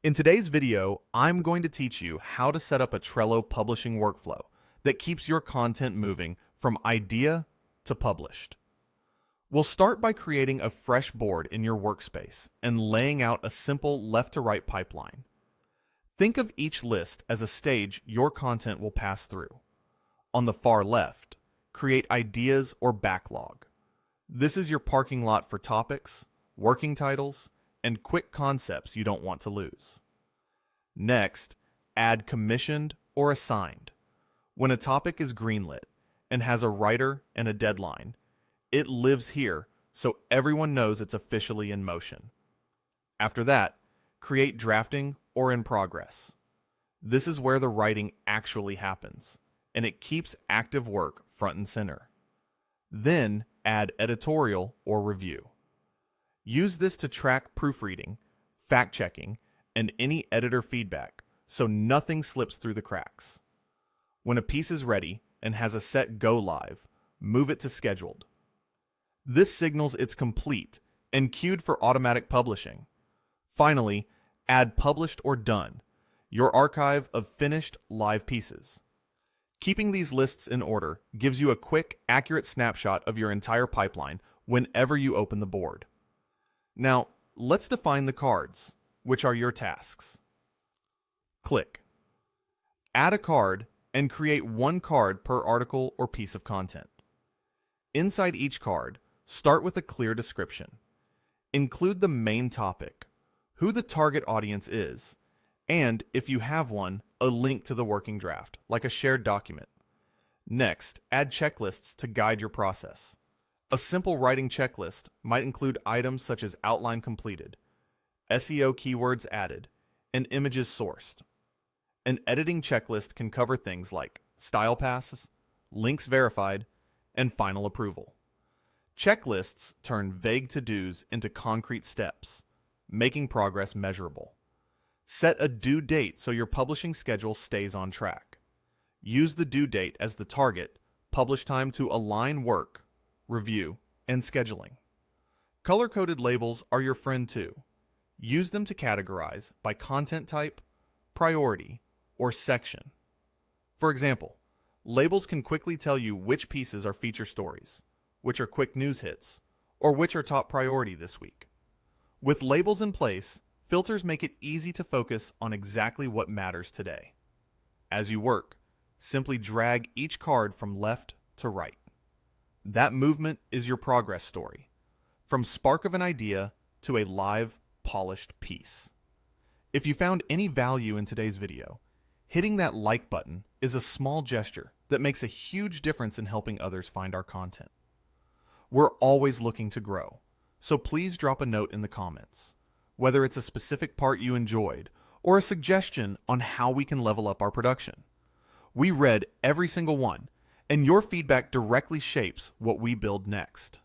In today's video, I'm going to teach you how to set up a Trello publishing workflow that keeps your content moving from idea to published. We'll start by creating a fresh board in your workspace and laying out a simple left-to-right pipeline. Think of each list as a stage your content will pass through. On the far left, create ideas or backlog. This is your parking lot for topics, working titles, and quick concepts you don't want to lose. Next, add commissioned or assigned. When a topic is greenlit and has a writer and a deadline, it lives here so everyone knows it's officially in motion. After that, create drafting or in progress. This is where the writing actually happens, and it keeps active work front and center. Then add editorial or review. Use this to track proofreading, fact-checking, and any editor feedback so nothing slips through the cracks. When a piece is ready and has a set go live, move it to scheduled. This signals it's complete and queued for automatic publishing. Finally, add published or done, your archive of finished live pieces. Keeping these lists in order gives you a quick, accurate snapshot of your entire pipeline whenever you open the board. Now, let's define the cards, which are your tasks. Click. Add a card and create one card per article or piece of content. Inside each card, start with a clear description. Include the main topic, who the target audience is, and, if you have one, a link to the working draft, like a shared document. Next, add checklists to guide your process. A simple writing checklist might include items such as outline completed, SEO keywords added, and images sourced. An editing checklist can cover things like style passes, links verified, and final approval. Checklists turn vague to-dos into concrete steps, making progress measurable. Set a due date so your publishing schedule stays on track. Use the due date as the target, publish time to align work, review, and scheduling. Color-coded labels are your friend too. Use them to categorize by content type, priority, or section. For example, labels can quickly tell you which pieces are feature stories, which are quick news hits, or which are top priority this week. With labels in place, filters make it easy to focus on exactly what matters today. As you work, simply drag each card from left to right. That movement is your progress story, from spark of an idea to a live, polished piece. If you found any value in today's video, hitting that like button is a small gesture that makes a huge difference in helping others find our content. We're always looking to grow, so please drop a note in the comments, whether it's a specific part you enjoyed or a suggestion on how we can level up our production. We read every single one, and your feedback directly shapes what we build next.